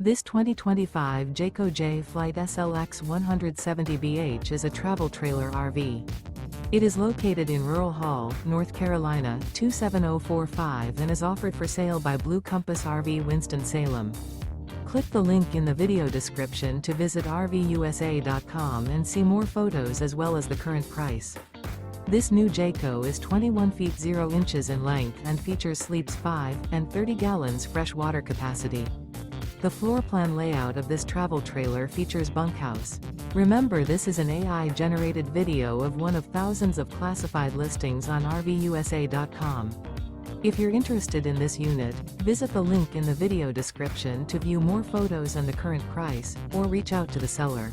This 2025 Jayco Jay Flight SLX 170BH is a travel trailer RV. It is located in Rural Hall, North Carolina, 27045 and is offered for sale by Blue Compass RV Winston, Salem. Click the link in the video description to visit RVUSA.com and see more photos as well as the current price. This new Jayco is 21 feet 0 inches in length and features sleeps 5 and 30 gallons fresh water capacity. The floor plan layout of this travel trailer features bunkhouse. Remember, this is an AI-generated video of one of thousands of classified listings on RVUSA.com. If you're interested in this unit, visit the link in the video description to view more photos and the current price, or reach out to the seller.